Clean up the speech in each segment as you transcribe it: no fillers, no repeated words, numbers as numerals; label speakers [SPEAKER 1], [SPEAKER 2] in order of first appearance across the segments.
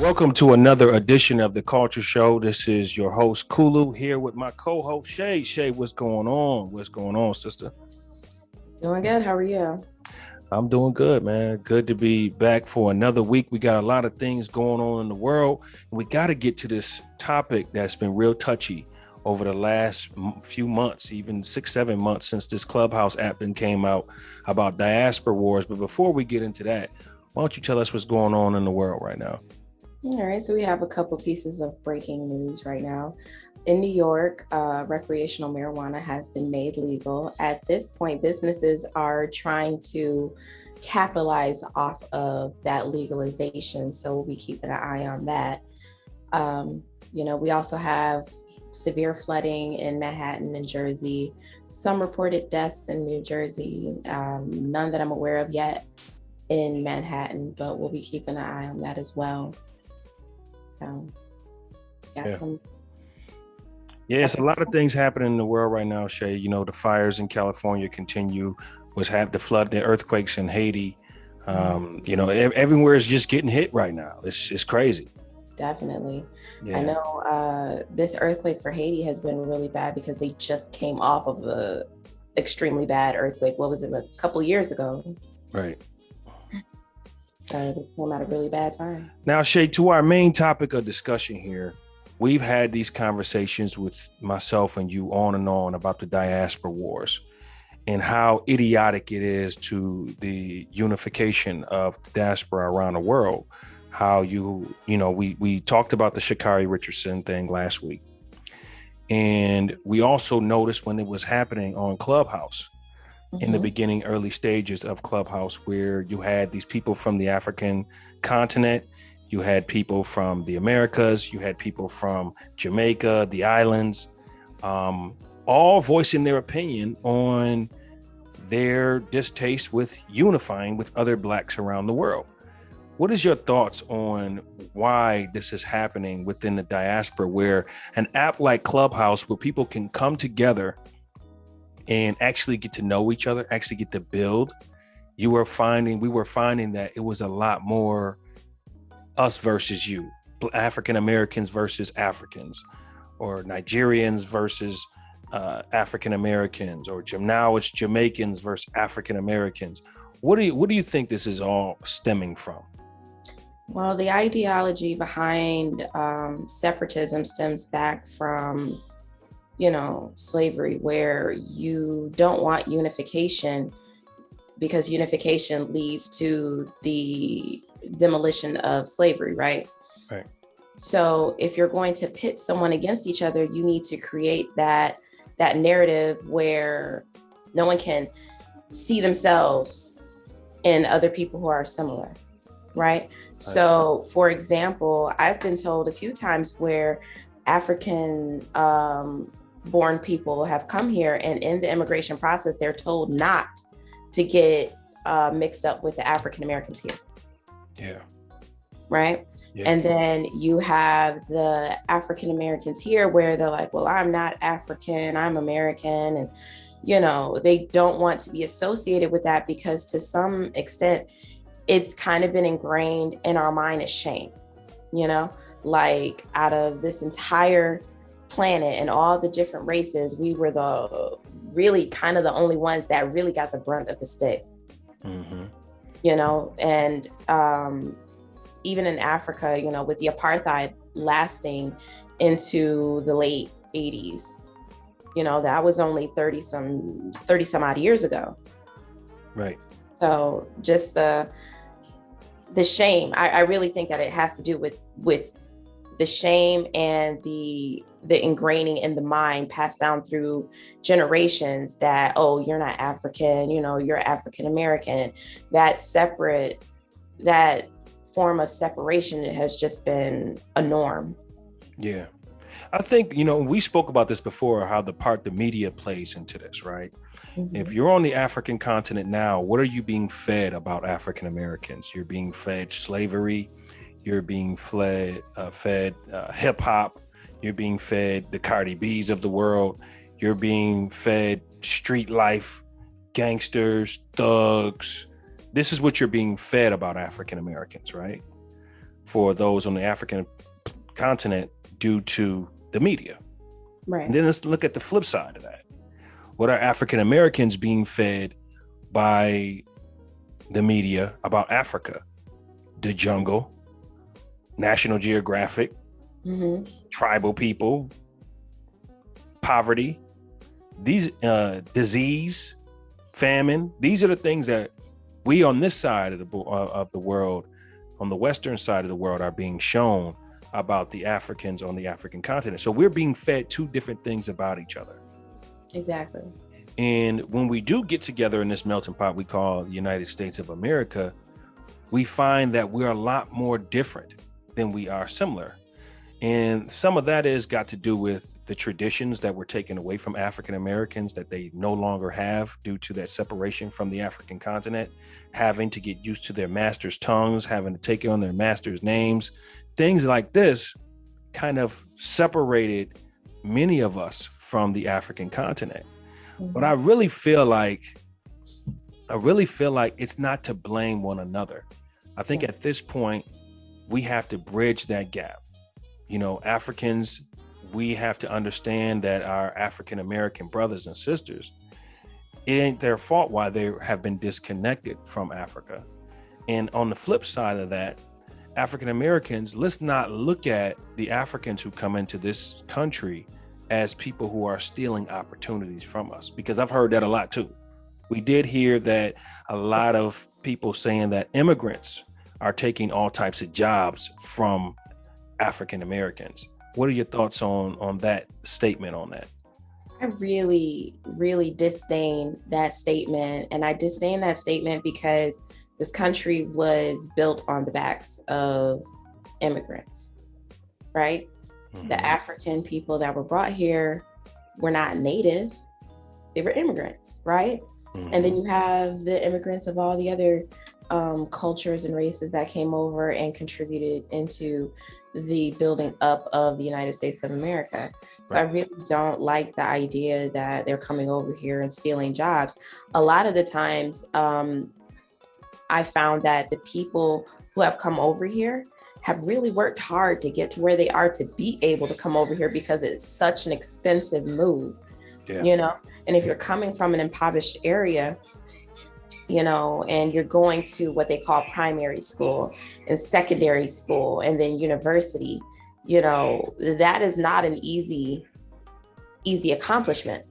[SPEAKER 1] Welcome to another edition of the Culture Show. This is your host Kulu here with my co-host Chey. Chey, what's going on? What's going on, sister?
[SPEAKER 2] Doing good. How are you?
[SPEAKER 1] I'm doing good, man. Good to be back for another week. We got a lot of things going on in the world. And we got to get to this topic that's been real touchy over the last few months, even 6-7 months since this Clubhouse app came out about diaspora wars. But before we get into that, why don't you tell us what's going on in the world right now?
[SPEAKER 2] All right. So we have a couple pieces of breaking news right now. In New York, recreational marijuana has been made legal. At this point, businesses are trying to capitalize off of that legalization. So we'll be keeping an eye on that. We also have severe flooding in Manhattan and Jersey, some reported deaths in New Jersey, none that I'm aware of yet in Manhattan, but we'll be keeping an eye on that as well. So,
[SPEAKER 1] it's a lot of things happening in the world right now, Chey. You know, the fires in California continue, the flood, the earthquakes in Haiti. Everywhere is just getting hit right now. It's crazy.
[SPEAKER 2] Definitely. Yeah. I know this earthquake for Haiti has been really bad because they just came off of a extremely bad earthquake. What was it, a couple years ago?
[SPEAKER 1] Right.
[SPEAKER 2] So they came at a really bad time.
[SPEAKER 1] Now, Chey, to our main topic of discussion here, we've had these conversations with myself and you on and on about the diaspora wars and how idiotic it is to the unification of the diaspora around the world. How we talked about the Sha'Carri Richardson thing last week. And we also noticed when it was happening on Clubhouse, in the beginning, early stages of Clubhouse, where you had these people from the African continent, you had people from the Americas, you had people from Jamaica, the islands, all voicing their opinion on their distaste with unifying with other Blacks around the world. What is your thoughts on why this is happening within the diaspora, where an app like Clubhouse, where people can come together and actually get to know each other, actually get to build? We were finding that it was a lot more us versus you, African Americans versus Africans, or Nigerians versus African Americans, or now it's Jamaicans versus African Americans. What do you think this is all stemming from?
[SPEAKER 2] Well, the ideology behind separatism stems back from slavery, where you don't want unification because unification leads to the demolition of slavery, right?
[SPEAKER 1] Right.
[SPEAKER 2] So if you're going to pit someone against each other, you need to create that narrative where no one can see themselves in other people who are similar, right? So, for example, I've been told a few times where African born people have come here, and in the immigration process, they're told not to get mixed up with the African Americans here.
[SPEAKER 1] Yeah.
[SPEAKER 2] Right.
[SPEAKER 1] Yeah.
[SPEAKER 2] And then you have the African Americans here where they're like, well, I'm not African, I'm American. And, they don't want to be associated with that because to some extent, it's kind of been ingrained in our mind as shame, like out of this entire planet and all the different races, we were the only ones that really got the brunt of the stick.
[SPEAKER 1] Mm-hmm.
[SPEAKER 2] And even in Africa, with the apartheid lasting into the late 80s, that was only 30 some odd years ago.
[SPEAKER 1] Right.
[SPEAKER 2] So just the shame, I really think that it has to do with the shame and the ingraining in the mind passed down through generations that, oh, you're not African, you're African American. That form of separation has just been a norm.
[SPEAKER 1] Yeah. I think, we spoke about this before, how the part the media plays into this, right? Mm-hmm. If you're on the African continent now, what are you being fed about African Americans? You're being fed slavery. You're being fed hip hop. You're being fed the Cardi B's of the world. You're being fed street life, gangsters, thugs. This is what you're being fed about African Americans, right? for those on the African continent due to the media.
[SPEAKER 2] Right.
[SPEAKER 1] And then let's look at the flip side of that. What are African Americans being fed by the media about Africa? The jungle, National Geographic, tribal people, poverty, these disease, famine. These are the things that we on this side of the world, on the Western side of the world, are being shown about the Africans on the African continent. So we're being fed two different things about each other.
[SPEAKER 2] Exactly.
[SPEAKER 1] And when we do get together in this melting pot we call the United States of America, we find that we're a lot more different than we are similar. And some of that is got to do with the traditions that were taken away from African Americans that they no longer have due to that separation from the African continent, having to get used to their master's tongues, having to take on their master's names. Things like this kind of separated many of us from the African continent. But I really feel like it's not to blame one another. I think at this point, we have to bridge that gap. You know, Africans, we have to understand that our African American brothers and sisters, it ain't their fault why they have been disconnected from Africa. And on the flip side of that, African Americans, let's not look at the Africans who come into this country as people who are stealing opportunities from us, because I've heard that a lot too. We did hear that a lot of people saying that immigrants are taking all types of jobs from African Americans. What are your thoughts on that statement on that?
[SPEAKER 2] I really, really disdain that statement. And I disdain that statement because this country was built on the backs of immigrants, right? Mm-hmm. The African people that were brought here were not native, they were immigrants, right? Mm-hmm. And then you have the immigrants of all the other cultures and races that came over and contributed into the building up of the United States of America. So right. I really don't like the idea that they're coming over here and stealing jobs. A lot of the times, I found that the people who have come over here have really worked hard to get to where they are to be able to come over here, because it's such an expensive move, you know? And if you're coming from an impoverished area, you know, and you're going to what they call primary school and secondary school and then university, you know, that is not an easy accomplishment.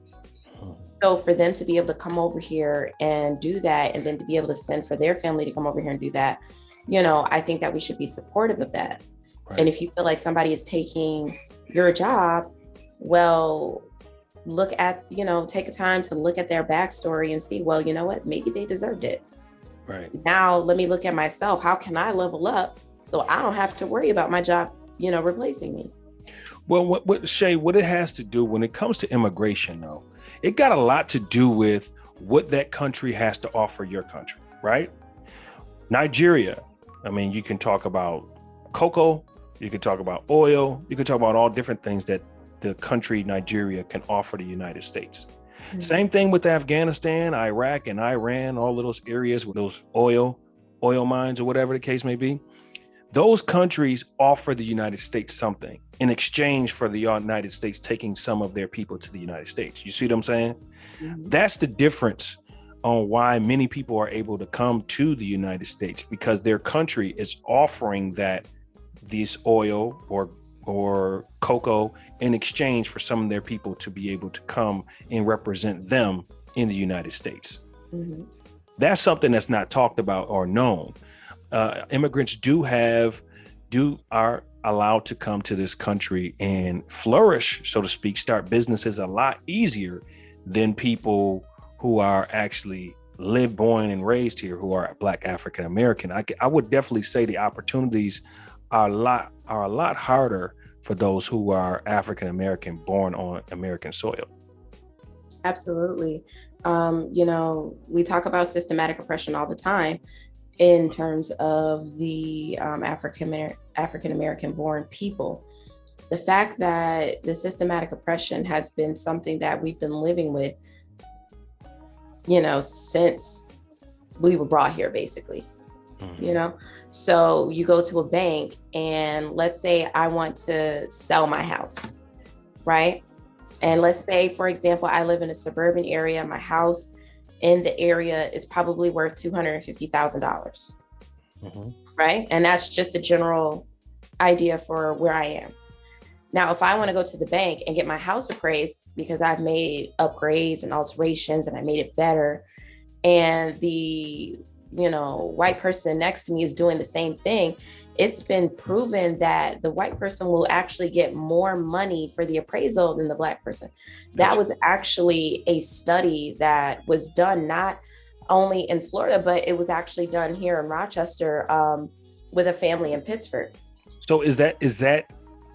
[SPEAKER 2] So for them to be able to come over here and do that, and then to be able to send for their family to come over here and do that, you know, I think that we should be supportive of that. Right. And if you feel like somebody is taking your job, well, look at, you know, take a time to look at their backstory and see, well, you know what, maybe they deserved it.
[SPEAKER 1] Right.
[SPEAKER 2] Now, let me look at myself. How can I level up so I don't have to worry about my job, you know, replacing me?
[SPEAKER 1] Well, what Chey, what it has to do when it comes to immigration, though, it got a lot to do with what that country has to offer your country, right? Nigeria, I mean, you can talk about cocoa, you can talk about oil, you can talk about all different things that the country Nigeria can offer the United States. Mm-hmm. Same thing with Afghanistan, Iraq, and Iran, all of those areas with those oil mines or whatever the case may be. Those countries offer the United States something in exchange for the United States taking some of their people to the United States. You see what I'm saying? Mm-hmm. That's the difference on why many people are able to come to the United States, because their country is offering these oil or cocoa in exchange for some of their people to be able to come and represent them in the United States. Mm-hmm. That's something that's not talked about or known. Immigrants are allowed to come to this country and flourish, so to speak, start businesses a lot easier than people who are actually lived, born, and raised here, who are Black African American. I would definitely say the opportunities are a lot harder for those who are African American, born on American soil.
[SPEAKER 2] Absolutely. You know, we talk about systematic oppression all the time in terms of the African American born people. The fact that the systematic oppression has been something that we've been living with, you know, since we were brought here, basically. you know? So you go to a bank and let's say I want to sell my house, right? And let's say, for example, I live in a suburban area. My house in the area is probably worth $250,000, right? And that's just a general idea for where I am. Now, if I want to go to the bank and get my house appraised because I've made upgrades and alterations and I made it better, and the white person next to me is doing the same thing, it's been proven that the white person will actually get more money for the appraisal than the Black person. That was actually a study that was done not only in Florida, but it was actually done here in Rochester with a family in Pittsburgh.
[SPEAKER 1] So is that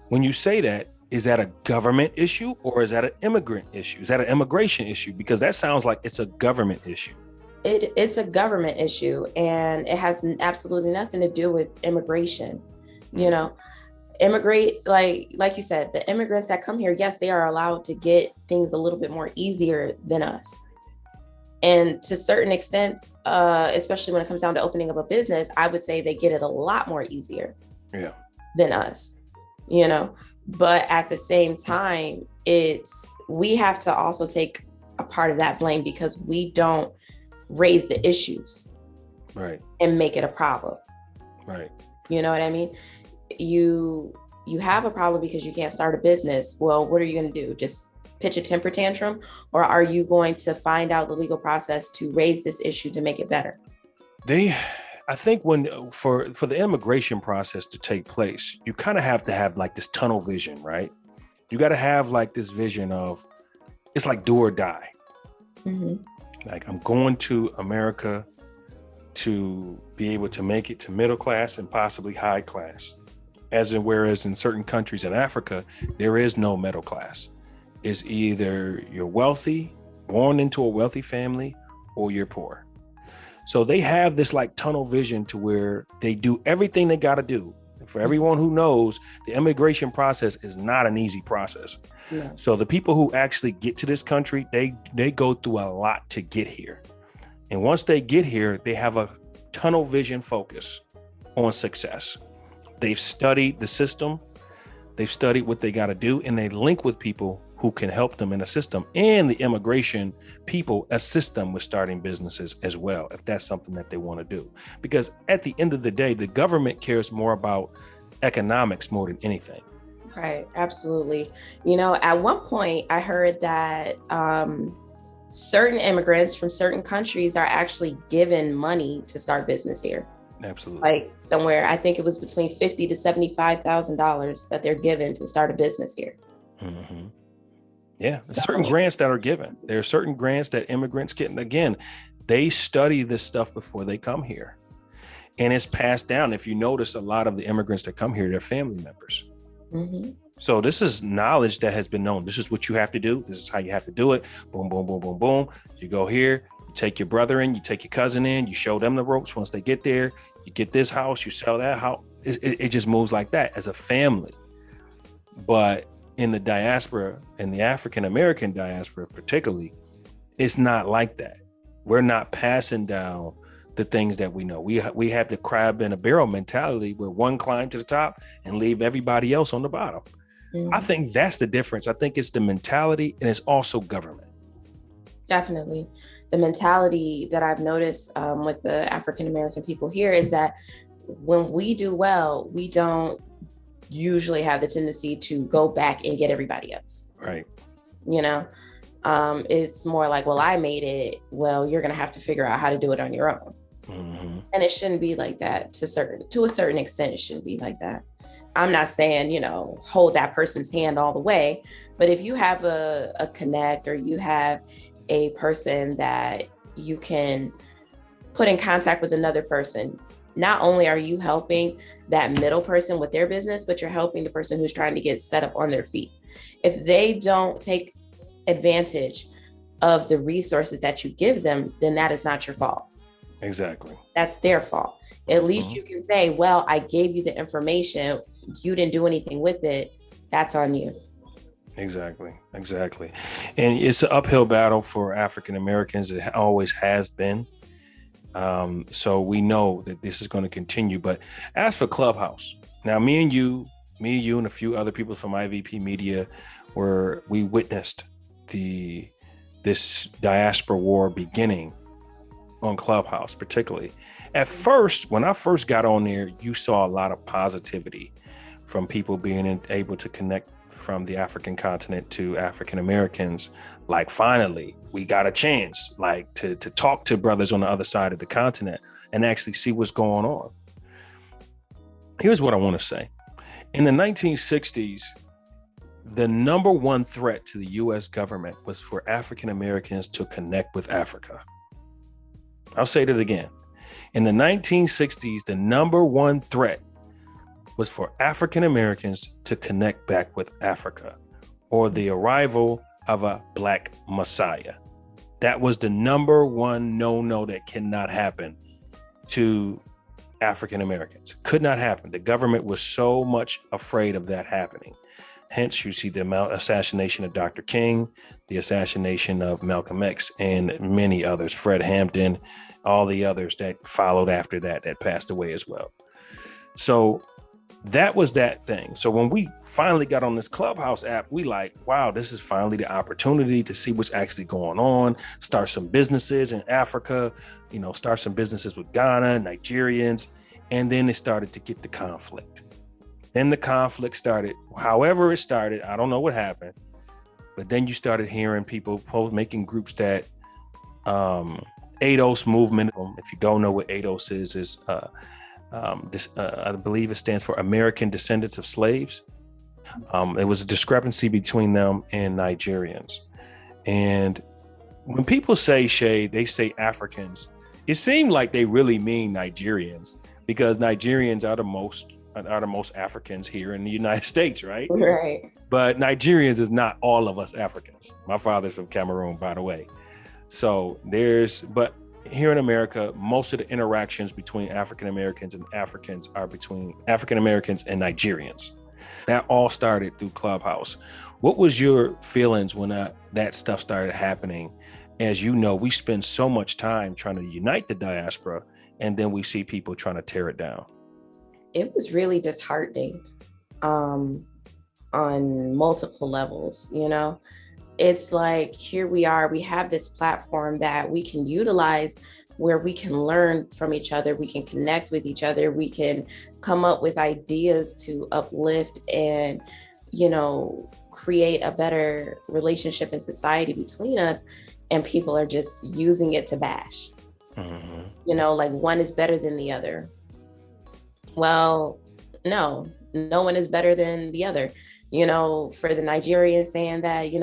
[SPEAKER 1] when you say that, is that a government issue or is that an immigrant issue? Is that an immigration issue? Because that sounds like it's a government issue.
[SPEAKER 2] It's a government issue, and it has absolutely nothing to do with immigration. Immigrate, like you said, the immigrants that come here, yes, they are allowed to get things a little bit more easier than us. And to a certain extent, especially when it comes down to opening up a business, I would say they get it a lot more easier than us, But at the same time, we have to also take a part of that blame because we don't raise the issues and make it a problem. You know what I mean? You have a problem because you can't start a business. Well, what are you going to do? Just pitch a temper tantrum? Or are you going to find out the legal process to raise this issue to make it better?
[SPEAKER 1] I think for the immigration process to take place, you kind of have to have like this tunnel vision, right? You got to have like this vision of, it's like do or die. Like, I'm going to America to be able to make it to middle class and possibly high class. Whereas in certain countries in Africa, there is no middle class. It's either you're wealthy, born into a wealthy family, or you're poor. So they have this like tunnel vision to where they do everything they got to do. For everyone who knows, the immigration process is not an easy process. Yeah. So the people who actually get to this country, they go through a lot to get here. And once they get here, they have a tunnel vision focus on success. They've studied the system, they've studied what they got to do, and they link with people who can help them in a system, and the immigration people assist them with starting businesses as well, if that's something that they want to do. Because at the end of the day, the government cares more about economics more than anything.
[SPEAKER 2] Right, absolutely. At one point I heard that certain immigrants from certain countries are actually given money to start business here.
[SPEAKER 1] Absolutely.
[SPEAKER 2] Like somewhere, I think it was between $50,000 to $75,000 that they're given to start a business here.
[SPEAKER 1] Mm-hmm. Yeah, certain grants that are given. There are certain grants that immigrants get. And again, they study this stuff before they come here. And it's passed down. If you notice, a lot of the immigrants that come here, they're family members. So this is knowledge that has been known. This is what you have to do. This is how you have to do it. Boom, boom, boom, boom, boom. You go here, you take your brother in, you take your cousin in, you show them the ropes. Once they get there, you get this house, you sell that house. It just moves like that as a family. But in the diaspora, and the African-American diaspora particularly, it's not like that. We're not passing down the things that we know. We have the crab in a barrel mentality where one climb to the top and leave everybody else on the bottom. I think that's the difference. I think it's the mentality, and it's also government.
[SPEAKER 2] Definitely. The mentality that I've noticed with the African-American people here is that when we do well, we don't usually have the tendency to go back and get everybody else.
[SPEAKER 1] Right.
[SPEAKER 2] It's more like, well, I made it. Well, you're going to have to figure out how to do it on your own. And it shouldn't be like that to a certain extent. It shouldn't be like that. I'm not saying, hold that person's hand all the way, but if you have a connect, or you have a person that you can put in contact with another person, not only are you helping that middle person with their business, but you're helping the person who's trying to get set up on their feet. If they don't take advantage of the resources that you give them, then that is not your fault.
[SPEAKER 1] Exactly.
[SPEAKER 2] That's their fault. At least you can say, well, I gave you the information, you didn't do anything with it. That's on you.
[SPEAKER 1] Exactly. And it's an uphill battle for African Americans. It always has been. So we know that this is going to continue. But as for Clubhouse, now me and you and a few other people from IVP Media, we witnessed this diaspora war beginning on Clubhouse, particularly. At first, when I first got on there, you saw a lot of positivity from people being able to connect from the African continent to African Americans. Like, finally, we got a chance, like, to talk to brothers on the other side of the continent and actually see what's going on. Here's what I want to say. In the 1960s, the number one threat to the U.S. government was for African Americans to connect with Africa. I'll say that again. In the 1960s, the number one threat was for African Americans to connect back with Africa, or the arrival of a Black Messiah. That was the number one no that cannot happen to African Americans. Could not happen. The government was so much afraid of that happening. Hence, you see the assassination of Dr. King, the assassination of Malcolm X, and many others, Fred Hampton, all the others that followed after that passed away as well. So that was that thing. So when we finally got on this Clubhouse app, we like, wow, this is finally the opportunity to see what's actually going on, start some businesses in Africa, start some businesses with Ghana, Nigerians. And then it started to get the conflict. Then the conflict started, however it started, I don't know what happened, but then you started hearing people making groups that ADOS movement. If you don't know what ADOS is I believe it stands for American Descendants of Slaves. It was a discrepancy between them and Nigerians. And when people say Chey, they say Africans, it seemed like they really mean Nigerians, because Nigerians are the most Africans here in the United States, right?
[SPEAKER 2] Right.
[SPEAKER 1] But Nigerians is not all of us Africans. My father's from Cameroon, by the way. So but here in America, most of the interactions between African Americans and Africans are between African Americans and Nigerians. That all started through Clubhouse. What was your feelings when that stuff started happening? As you know, we spend so much time trying to unite the diaspora, and then we see people trying to tear it down.
[SPEAKER 2] It was really disheartening on multiple levels, It's like, here we are, we have this platform that we can utilize where we can learn from each other, we can connect with each other, we can come up with ideas to uplift and, create a better relationship in society between us. And people are just using it to bash, like one is better than the other. Well, no one is better than the other. For the Nigerians saying that,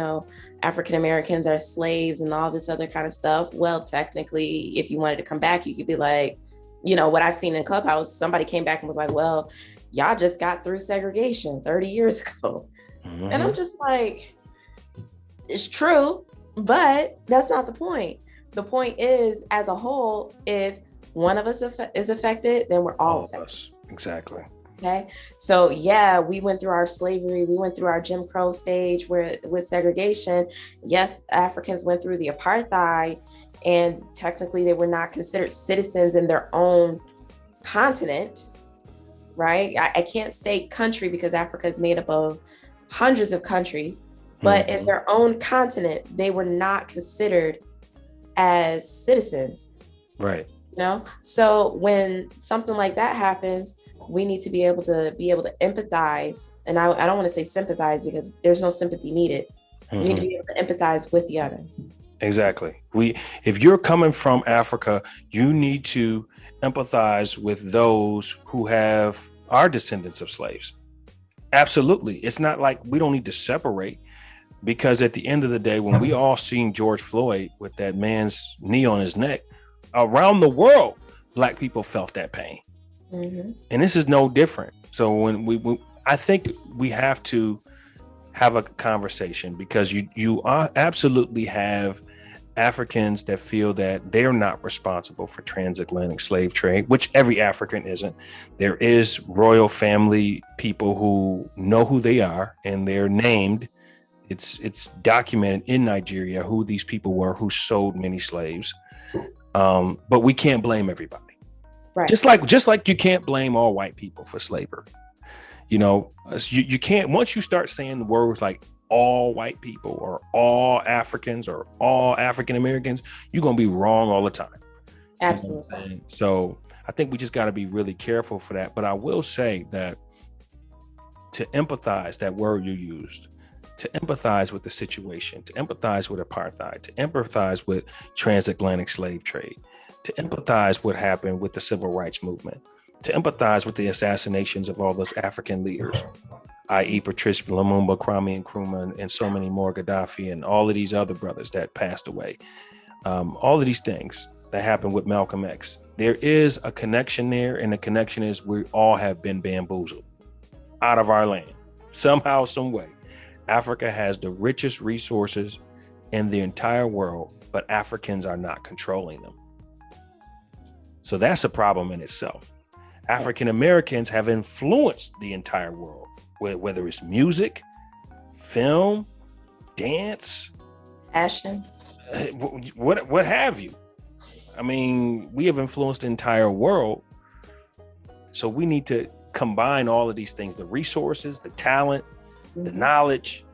[SPEAKER 2] African Americans are slaves and all this other kind of stuff. Well, technically, if you wanted to come back, you could be like, what I've seen in Clubhouse, somebody came back and was like, well, y'all just got through segregation 30 years ago. And I'm just like, it's true, but that's not the point. The point is, as a whole, if one of us is affected, then we're all affected. Us.
[SPEAKER 1] Exactly.
[SPEAKER 2] Okay. So yeah, we went through our slavery. We went through our Jim Crow stage with segregation. Yes, Africans went through the apartheid, and technically they were not considered citizens in their own continent, right? I can't say country because Africa is made up of hundreds of countries, but in their own continent, they were not considered as citizens.
[SPEAKER 1] Right.
[SPEAKER 2] So when something like that happens, we need to be able to empathize. And I don't want to say sympathize, because there's no sympathy needed. We need to be able to empathize with the other.
[SPEAKER 1] Exactly. If you're coming from Africa, you need to empathize with those who are descendants of slaves. Absolutely. It's not like we don't need to separate, because at the end of the day, when we all seen George Floyd with that man's knee on his neck, around the world, Black people felt that pain. And this is no different. So when I think we have to have a conversation, because you absolutely have Africans that feel that they're not responsible for transatlantic slave trade, which every African isn't. There is royal family people who know who they are, and they're named. It's documented in Nigeria who these people were who sold many slaves. But we can't blame everybody.
[SPEAKER 2] Right.
[SPEAKER 1] Just like you can't blame all white people for slavery. You know, you can't, once you start saying the words like all white people or all Africans or all African Americans, you're going to be wrong all the time.
[SPEAKER 2] Absolutely.
[SPEAKER 1] You know, so I think we just got to be really careful for that. But I will say that to empathize, that word you used, to empathize with the situation, to empathize with apartheid, to empathize with transatlantic slave trade, to empathize what happened with the civil rights movement, to empathize with the assassinations of all those African leaders, i.e. Patrice Lumumba, Kwame Nkrumah, and so many more, Gaddafi, and all of these other brothers that passed away. All of these things that happened with Malcolm X. There is a connection there, and the connection is we all have been bamboozled out of our land. Somehow, some way. Africa has the richest resources in the entire world, but Africans are not controlling them. So that's a problem in itself. African Americans have influenced the entire world, whether it's music, film, dance,
[SPEAKER 2] fashion,
[SPEAKER 1] what have you. I mean, we have influenced the entire world. So we need to combine all of these things, the resources, the talent, the knowledge,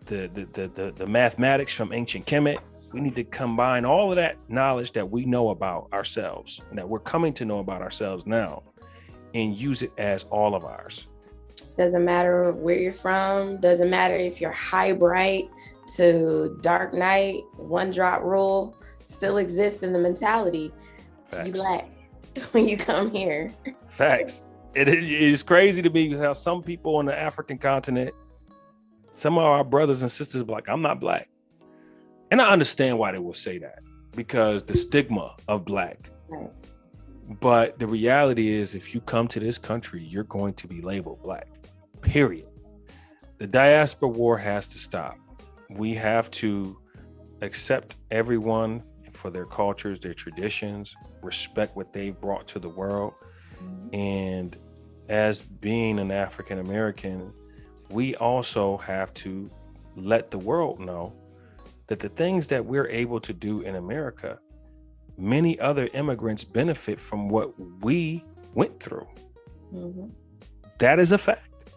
[SPEAKER 1] the mathematics from ancient Kemet. We need to combine all of that knowledge that we know about ourselves and that we're coming to know about ourselves now and use it as all of ours.
[SPEAKER 2] Doesn't matter where you're from. Doesn't matter if you're high bright to dark night, one drop rule still exists in the mentality. Facts. You Black when you come here.
[SPEAKER 1] Facts. It is crazy to me how some people on the African continent, some of our brothers and sisters are like, I'm not Black. And I understand why they will say that, because the stigma of Black.
[SPEAKER 2] Right.
[SPEAKER 1] But the reality is, if you come to this country, you're going to be labeled Black, period. The diaspora war has to stop. We have to accept everyone for their cultures, their traditions, respect what they've brought to the world. And as being an African American, we also have to let the world know that the things that we're able to do in America, many other immigrants benefit from what we went through. That is a fact.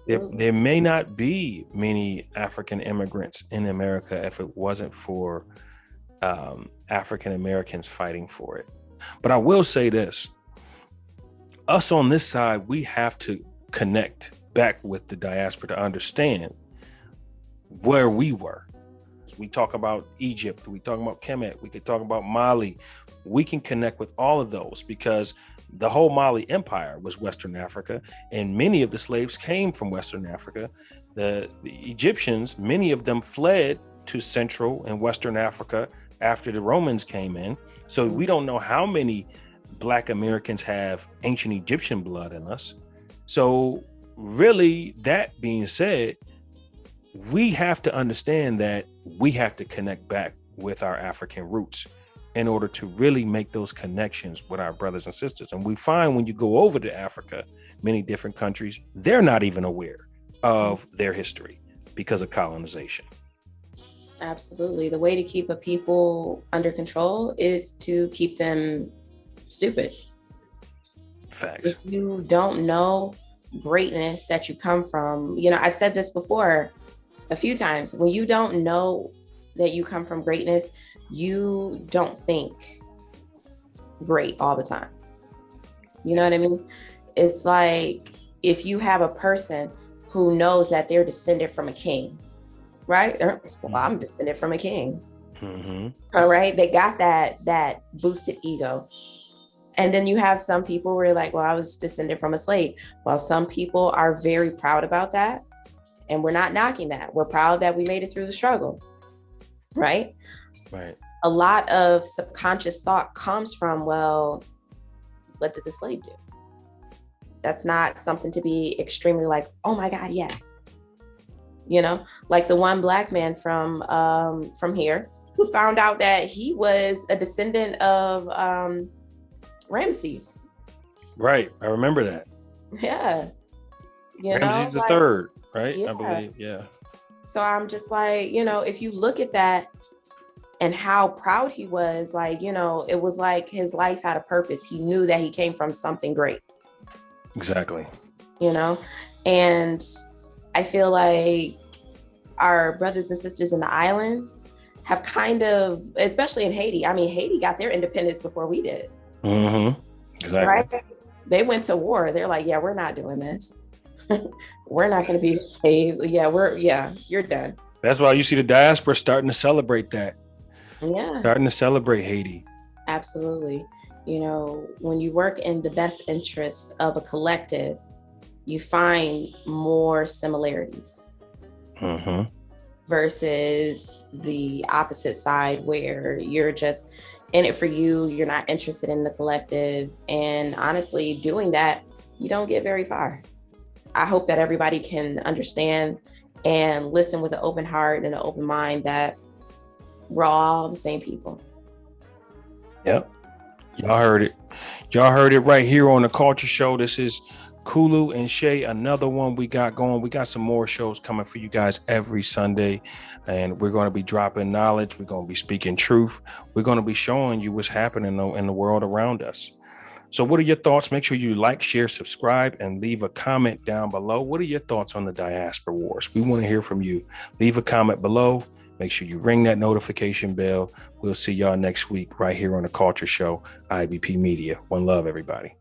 [SPEAKER 1] There may not be many African immigrants in America if it wasn't for African Americans fighting for it. But I will say this, us on this side, we have to connect back with the diaspora to understand where we were. We talk about Egypt, we talk about Kemet, we could talk about Mali. We can connect with all of those because the whole Mali Empire was Western Africa, and many of the slaves came from Western Africa. The Egyptians, many of them fled to Central and Western Africa after the Romans came in. So we don't know how many Black Americans have ancient Egyptian blood in us. So really, that being said, we have to understand that we have to connect back with our African roots in order to really make those connections with our brothers and sisters. And we find when you go over to Africa, many different countries, they're not even aware of their history because of colonization.
[SPEAKER 2] Absolutely. The way to keep a people under control is to keep them stupid.
[SPEAKER 1] Facts.
[SPEAKER 2] If you don't know greatness that you come from, I've said this before a few times, when you don't know that you come from greatness, you don't think great all the time. You know what I mean? It's like if you have a person who knows that they're descended from a king, right? Well, I'm descended from a king. All right. They got that boosted ego. And then you have some people where you're like, well, I was descended from a slave. Well, some people are very proud about that. And we're not knocking that. We're proud that we made it through the struggle. Right. A lot of subconscious thought comes from, well, what did the slave do? That's not something to be extremely like, oh my God, yes. Like the one Black man from here who found out that he was a descendant of Ramses.
[SPEAKER 1] Right. I remember that.
[SPEAKER 2] Yeah.
[SPEAKER 1] Ramses the third, right? Yeah. I believe. Yeah.
[SPEAKER 2] So I'm just like, if you look at that, and how proud he was. Like, you know, it was like his life had a purpose. He knew that he came from something great.
[SPEAKER 1] Exactly.
[SPEAKER 2] You know, and I feel like our brothers and sisters in the islands have kind of, especially in Haiti. I mean, Haiti got their independence before we did.
[SPEAKER 1] Mm-hmm. Exactly.
[SPEAKER 2] Right? They went to war. They're like, yeah, we're not doing this. We're not going to be slaves. Yeah, you're done.
[SPEAKER 1] That's why you see the diaspora starting to celebrate that.
[SPEAKER 2] Yeah.
[SPEAKER 1] Starting to celebrate Haiti.
[SPEAKER 2] Absolutely. You know, when you work in the best interest of a collective, you find more similarities.
[SPEAKER 1] Mm-hmm.
[SPEAKER 2] Versus the opposite side where you're just in it for you, you're not interested in the collective. And honestly, doing that, you don't get very far. I hope that everybody can understand and listen with an open heart and an open mind that we're all the same people.
[SPEAKER 1] Yep. Y'all heard it. Y'all heard it right here on the Culture Show. This is Kulu and Chey, another one we got going. We got some more shows coming for you guys every Sunday, and we're going to be dropping knowledge. We're going to be speaking truth. We're going to be showing you what's happening in the world around us. So what are your thoughts? Make sure you like, share, subscribe, and leave a comment down below. What are your thoughts on the Diaspora Wars? We want to hear from you. Leave a comment below. Make sure you ring that notification bell. We'll see y'all next week right here on the Culture Show, IBP Media. One love, everybody.